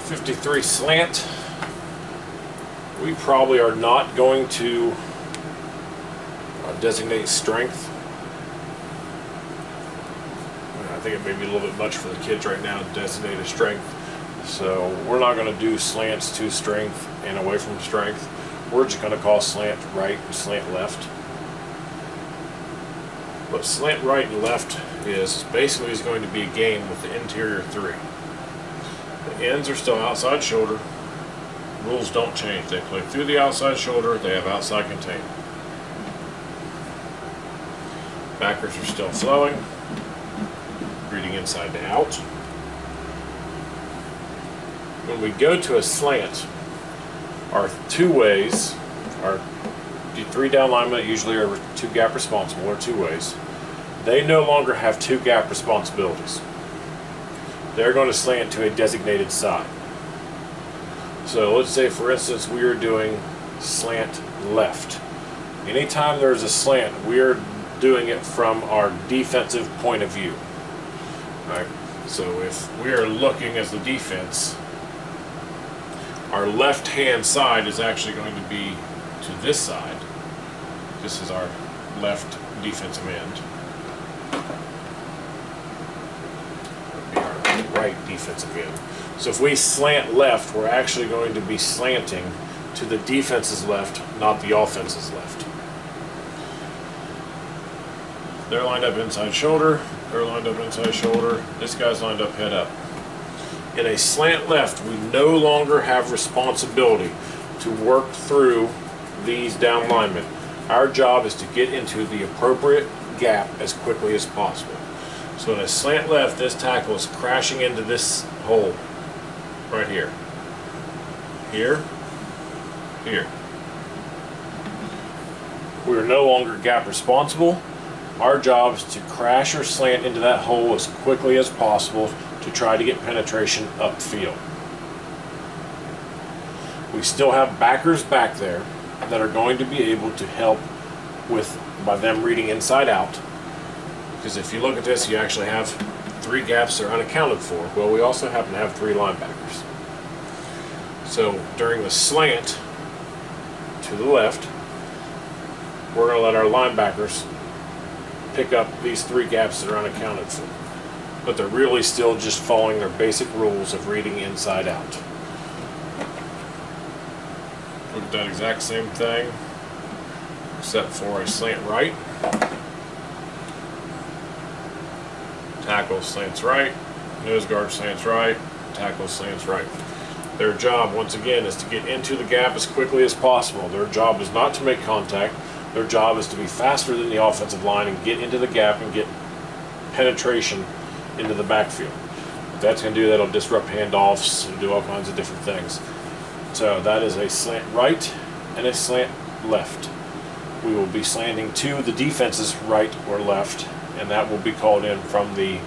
53 slant. We probably are not going to designate strength. I think it may be a little bit much for the kids right now to designate a strength. So we're not going to do slants to strength and away from strength. We're just going to call slant right and slant left. What slant right and left is basically going to be a game with the interior three. The ends are still outside shoulder. Rules don't change. They play through the outside shoulder. They have outside containment. Backers are still flowing. Reading inside to out. When we go to a slant, our two ways, our three down linemen usually are two gap responsible, or two ways. They no longer have two gap responsibilities. They're going to slant to a designated side. So let's say, for instance, we are doing slant left. Anytime there's a slant, we are doing it from our defensive point of view. Right? So if we are looking as the defense, our left hand side is actually going to be to this side. This is our left defensive end. That would be our right defensive end. So if we slant left, we're actually going to be slanting to the defense's left, not the offense's left. They're lined up inside shoulder. They're lined up inside shoulder. This guy's lined up head up. In a slant left, we no longer have responsibility to work through these down linemen. Our job is to get into the appropriate gap as quickly as possible. So in a slant left, this tackle is crashing into this hole right here. Here, here. We are no longer gap responsible. Our job is to crash or slant into that hole as quickly as possible to try to get penetration upfield. We still have backers back there that are going to be able to help with by them reading inside out. Because if you look at this, you actually have three gaps that are unaccounted for. Well, we also happen to have three linebackers. So during the slant to the left, we're going to let our linebackers pick up these three gaps that are unaccounted for. But they're really still just following their basic rules of reading inside out. Look at that exact same thing, except for a slant right. Tackle slants right, nose guard slants right, tackle slants right. Their job, once again, is to get into the gap as quickly as possible. Their job is not to make contact. Their job is to be faster than the offensive line and get into the gap and get penetration into the backfield. If that's going to do that, it'll disrupt handoffs and do all kinds of different things. So that is a slant right and a slant left. We will be slanting to the defense's right or left, and that will be called in from the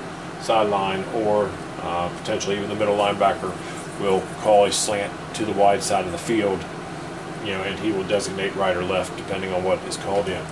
sideline, or potentially even the middle linebacker will call a slant to the wide side of the field, and he will designate right or left depending on what is called in.